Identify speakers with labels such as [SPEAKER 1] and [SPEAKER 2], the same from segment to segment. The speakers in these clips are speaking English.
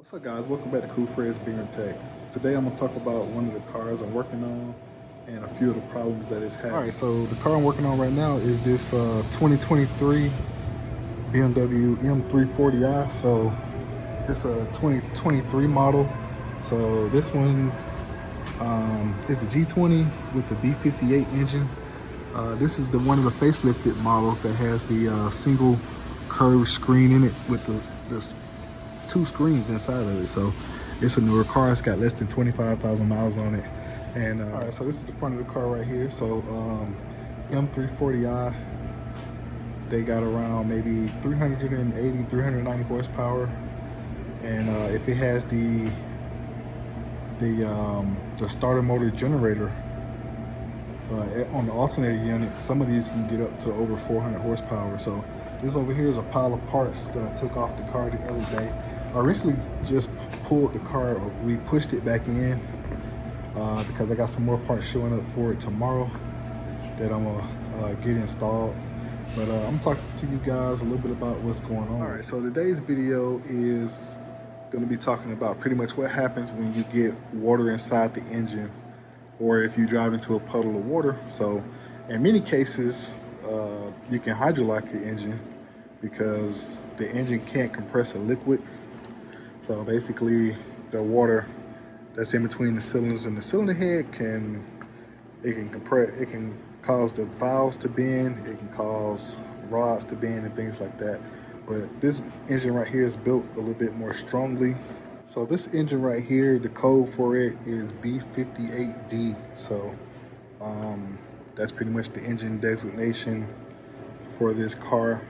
[SPEAKER 1] What's up, guys? Welcome back to Cool Fred's Beer and Tech. Today I'm going to talk about one of the cars I'm working on and a few of the problems that it's had. Alright, so the car I'm working on right now is this 2023 BMW M340i. So it's a 2023 model. So this one is a G20 with the B58 engine. This is one of the facelifted models that has the single curved screen in it with the two screens inside of it. So it's a newer car. It's got less than 25,000 miles on it. And all right, so this is the front of the car right here. So M340i, they got around maybe 380, 390 horsepower. And if it has the starter motor generator on the alternator unit, some of these can get up to over 400 horsepower. So this over here is a pile of parts that I took off the car the other day. I recently just pulled the car, we pushed it back in because I got some more parts showing up for it tomorrow that I'm gonna get installed. But I'm gonna talk to you guys a little bit about what's going on. All right, so today's video is gonna be talking about pretty much what happens when you get water inside the engine or if you drive into a puddle of water. So in many cases, you can hydrolock your engine because the engine can't compress a liquid. So basically the water that's in between the cylinders and the cylinder head can compress, it can cause the valves to bend, it can cause rods to bend and things like that. But this engine right here is built a little bit more strongly. So this engine right here, the code for it is B58D. So that's pretty much the engine designation for this car.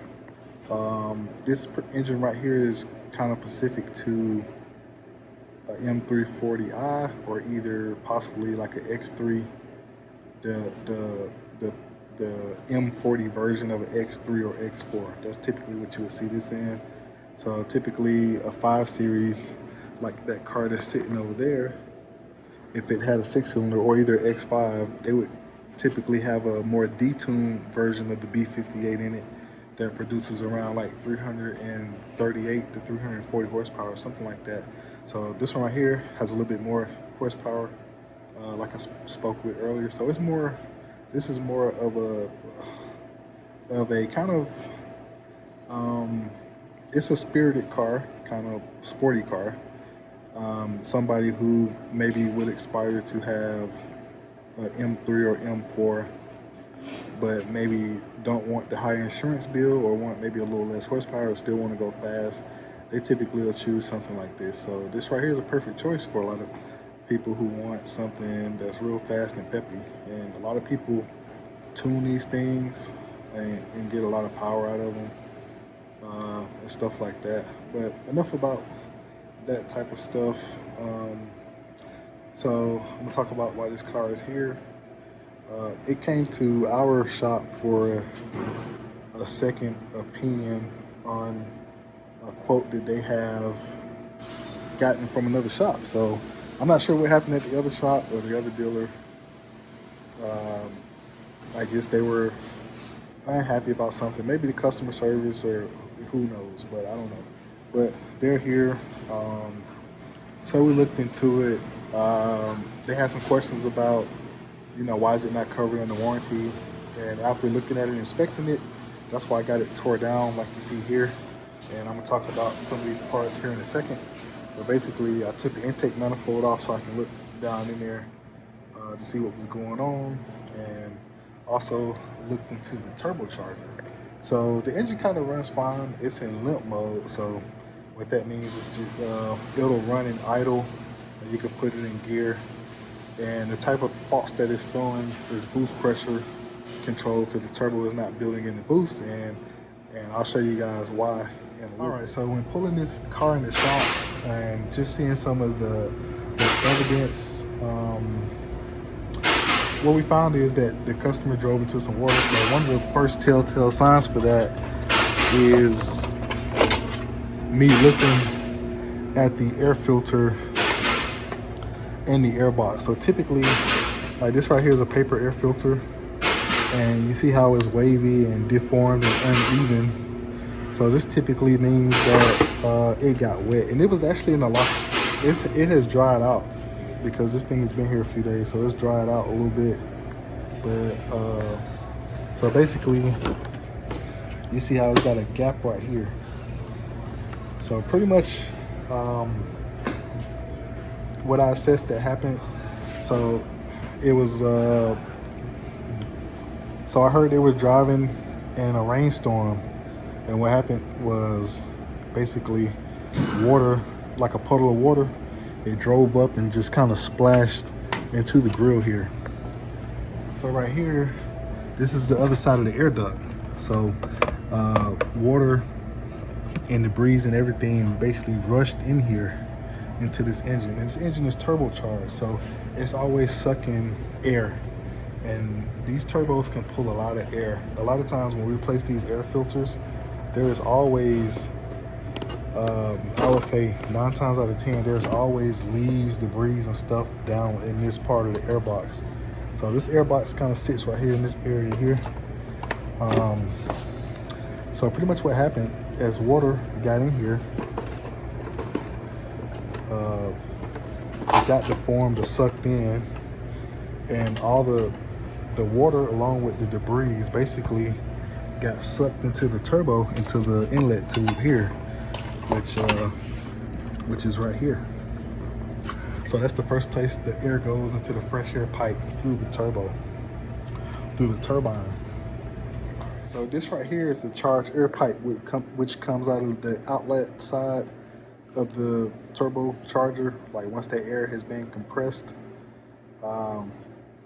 [SPEAKER 1] This engine right here is kind of specific to a M340i or either possibly like an X3, the M40 version of an X3 or X4. That's typically what you would see this in. So typically a 5 Series, like that car that's sitting over there, if it had a 6-cylinder or either X5, they would typically have a more detuned version of the B58 in it that produces around like 338 to 340 horsepower, something like that. So this one right here has a little bit more horsepower, like I spoke with earlier. So it's more, this is more of a kind of, it's a spirited car, kind of sporty car. Somebody who maybe would aspire to have an M3 or M4, but maybe don't want the higher insurance bill or want maybe a little less horsepower or still want to go fast, they typically will choose something like this. So this right here is a perfect choice for a lot of people who want something that's real fast and peppy. And a lot of people tune these things and get a lot of power out of them and stuff like that. But enough about that type of stuff. So I'm gonna talk about why this car is here. It came to our shop for a second opinion on a quote that they have gotten from another shop. So I'm not sure what happened at the other shop or the other dealer. I guess they were unhappy about something, maybe the customer service or who knows, but I don't know. But they're here, so we looked into it. They had some questions about, you know, why is it not covered under warranty? And after looking at it and inspecting it, that's why I got it tore down like you see here. And I'm gonna talk about some of these parts here in a second. But basically, I took the intake manifold off so I can look down in there to see what was going on, and also looked into the turbocharger. So the engine kind of runs fine. It's in limp mode, so what that means is just, it'll run in idle, and you can put it in gear. And the type of faults that it's throwing is boost pressure control because the turbo is not building in the boost, and I'll show you guys why. All right, so when pulling this car in the shop and just seeing some of the evidence, what we found is that the customer drove into some water. So one of the first telltale signs for that is me looking at the air filter and the air box. So typically, like this right here is a paper air filter, and you see how it's wavy and deformed and uneven. So this typically means that it got wet, and it was actually in a lot. It has dried out because this thing has been here a few days, so it's dried out a little bit. But so basically, you see how it's got a gap right here. So pretty much, what I assessed that happened. So it was. So I heard they were driving in a rainstorm. And what happened was basically water, like a puddle of water, it drove up and just kind of splashed into the grill here. So right here, this is the other side of the air duct. So water and debris and everything basically rushed in here into this engine. And this engine is turbocharged, so it's always sucking air. And these turbos can pull a lot of air. A lot of times when we replace these air filters, there is always, I would say 9 times out of 10, there's always leaves, debris, and stuff down in this part of the air box. So this air box kind of sits right here in this area here. So pretty much what happened as water got in here, it got deformed or sucked in, and all the water along with the debris basically got sucked into the turbo, into the inlet tube here, which is right here. So that's the first place the air goes, into the fresh air pipe through the turbo, through the turbine. So this right here is the charged air pipe, which comes out of the outlet side of the turbocharger. Like once that air has been compressed,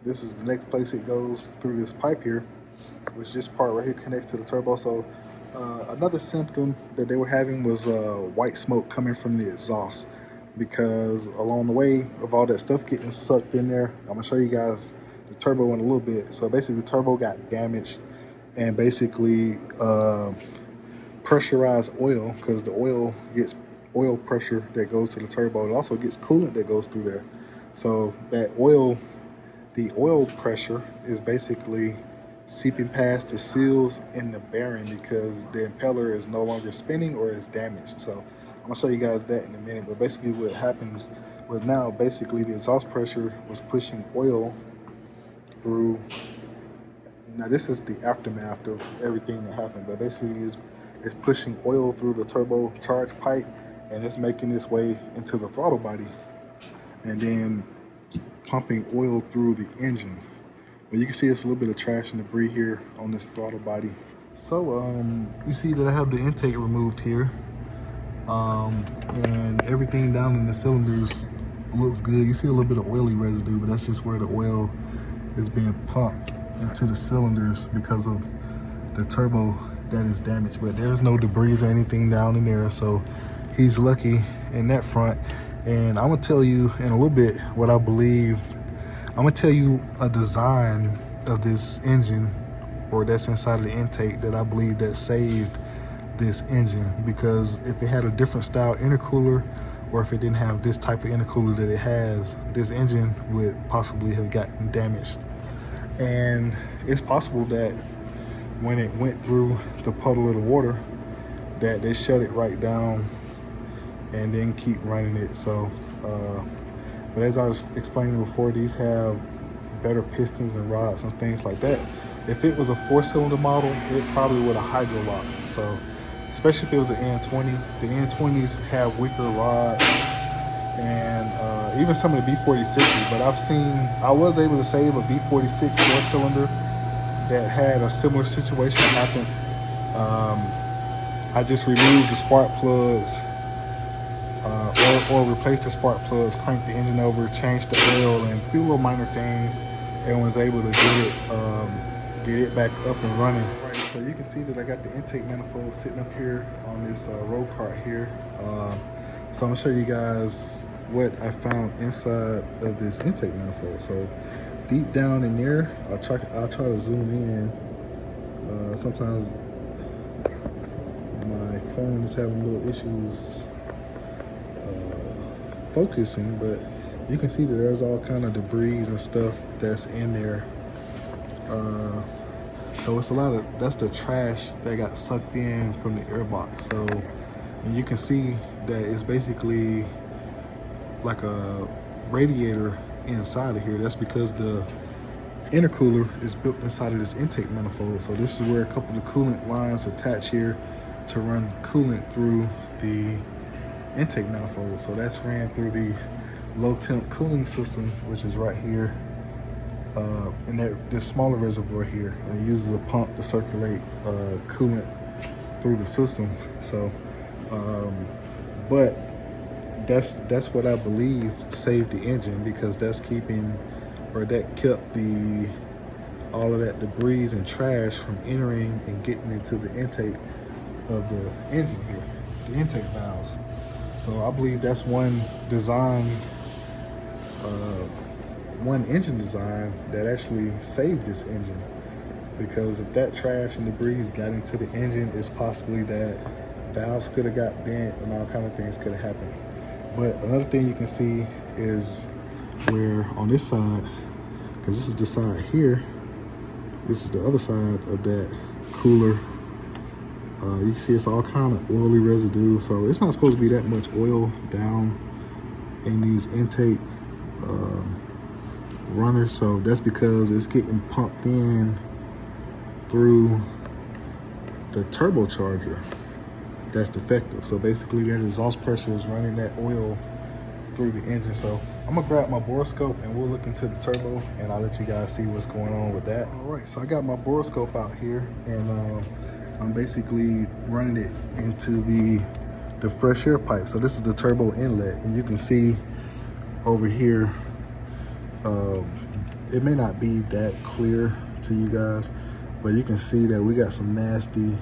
[SPEAKER 1] this is the next place it goes, through this pipe here, which this part right here connects to the turbo. So another symptom that they were having was white smoke coming from the exhaust, because along the way of all that stuff getting sucked in there, I'm gonna show you guys the turbo in a little bit. So basically the turbo got damaged, and basically pressurized oil, because the oil gets oil pressure that goes to the turbo. It also gets coolant that goes through there. So that oil, the oil pressure is basically seeping past the seals in the bearing, because the impeller is no longer spinning or is damaged. So I'm gonna show you guys that in a minute. But basically what happens was, now basically the exhaust pressure was pushing oil through. Now this is the aftermath of everything that happened, but basically it's pushing oil through the turbocharged pipe, and it's making its way into the throttle body, and then pumping oil through the engine. But you can see it's a little bit of trash and debris here on this throttle body. So you see that I have the intake removed here, and everything down in the cylinders looks good. You see a little bit of oily residue, but that's just where the oil is being pumped into the cylinders because of the turbo that is damaged. But there's no debris or anything down in there, so he's lucky in that front. And I'm gonna tell you in a little bit what I believe. I'm gonna tell you a design of this engine, or that's inside of the intake, that I believe that saved this engine. Because if it had a different style intercooler, or if it didn't have this type of intercooler that it has, this engine would possibly have gotten damaged. And it's possible that when it went through the puddle of the water, that they shut it right down and then keep running it. So but as I was explaining before, these have better pistons and rods and things like that. If it was a 4-cylinder model, it probably would have hydro locked. So especially if it was an N20, the N20s have weaker rods, and even some of the B46s. But I was able to save a B46 4-cylinder that had a similar situation happen. I just removed the spark plugs, or replaced the spark plugs, cranked the engine over, changed the oil, and a few little minor things, and was able to get it back up and running. Right, so you can see that I got the intake manifold sitting up here on this road cart here. So I'm gonna show you guys what I found inside of this intake manifold. So deep down in there, I'll try to zoom in. Sometimes my phone is having little issues focusing, but you can see that there's all kind of debris and stuff that's in there. So it's a lot of, that's the trash that got sucked in from the airbox. So, and you can see that it's basically like a radiator inside of here. That's because the intercooler is built inside of this intake manifold. So this is where a couple of the coolant lines attach here to run coolant through the intake manifold. So that's ran through the low temp cooling system, which is right here, and this smaller reservoir here, and it uses a pump to circulate coolant through the system. So, but that's what I believe saved the engine, because that's keeping, or that kept all of that debris and trash from entering and getting into the intake of the engine here, the intake valves. So I believe that's one design, one engine design that actually saved this engine, because if that trash and debris got into the engine, it's possibly that valves could have got bent and all kind of things could have happened. But another thing you can see is where on this side, because this is the side here, this is the other side of that cooler. You can see it's all kind of oily residue. So it's not supposed to be that much oil down in these intake runners. So that's because it's getting pumped in through the turbocharger that's defective. So basically that exhaust pressure is running that oil through the engine. So I'm gonna grab my borescope and we'll look into the turbo, and I'll let you guys see what's going on with that. All right, so I got my borescope out here, and I'm basically running it into the fresh air pipe. So this is the turbo inlet, and you can see over here, it may not be that clear to you guys, but you can see that we got some nasty,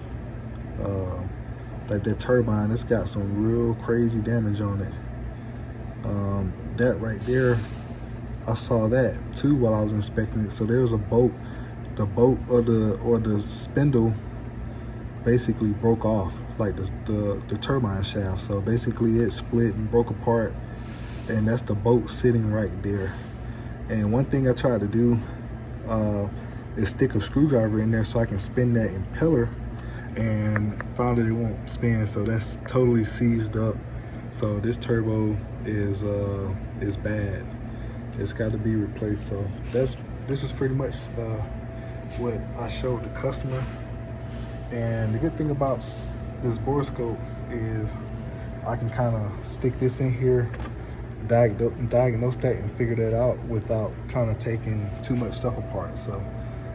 [SPEAKER 1] like that turbine, it's got some real crazy damage on it. That right there, I saw that too while I was inspecting it. So there's a bolt, the bolt or the spindle basically broke off, like the turbine shaft. So basically it split and broke apart, and that's the bolt sitting right there. And one thing I tried to do is stick a screwdriver in there so I can spin that impeller, and found that it won't spin. So that's totally seized up. So this turbo is bad. It's got to be replaced. So this is pretty much what I showed the customer. And the good thing about this borescope is I can kind of stick this in here, diagnose that, and figure that out without kind of taking too much stuff apart. So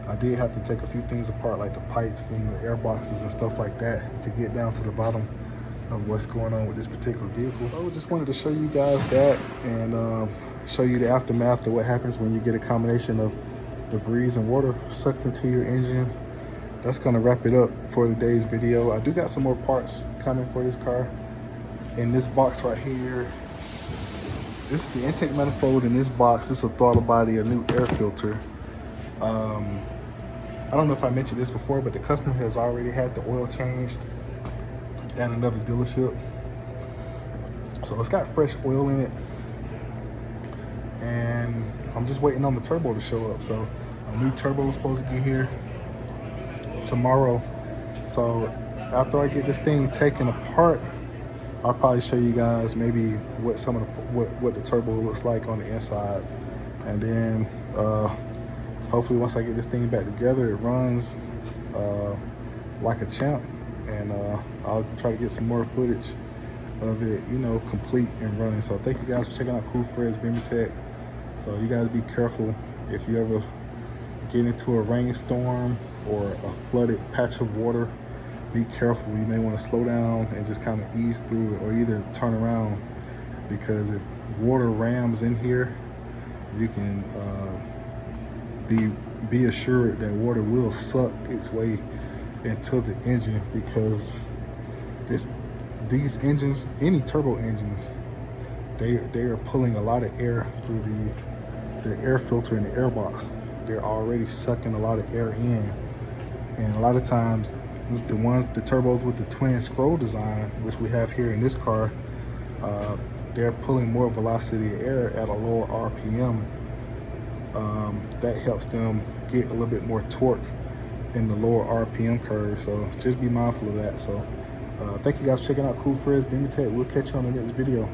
[SPEAKER 1] I did have to take a few things apart, like the pipes and the air boxes and stuff like that, to get down to the bottom of what's going on with this particular vehicle. So I just wanted to show you guys that, and show you the aftermath of what happens when you get a combination of debris and water sucked into your engine. That's gonna wrap it up for today's video. I do got some more parts coming for this car. In this box right here, this is the intake manifold. In this box, this is a throttle body, a new air filter. I don't know if I mentioned this before, but the customer has already had the oil changed at another dealership. So it's got fresh oil in it, and I'm just waiting on the turbo to show up. So a new turbo is supposed to get here tomorrow. So after I get this thing taken apart, I'll probably show you guys maybe what some of what the turbo looks like on the inside, and then hopefully once I get this thing back together, it runs like a champ, and I'll try to get some more footage of it, you know, complete and running. So thank you guys for checking out Cool Fred's VINY Tech. So you guys be careful if you ever get into a rainstorm or a flooded patch of water. Be careful. You may want to slow down and just kind of ease through it, or either turn around, because if water rams in here, you can be assured that water will suck its way into the engine, because these engines, any turbo engines, they are pulling a lot of air through the air filter in the air box. They're already sucking a lot of air in, and a lot of times the turbos with the twin scroll design, which we have here in this car, they're pulling more velocity of air at a lower RPM. That helps them get a little bit more torque in the lower RPM curve. So just be mindful of that. So thank you guys for checking out Cool Fred's BMW Tech. We'll catch you on the next video.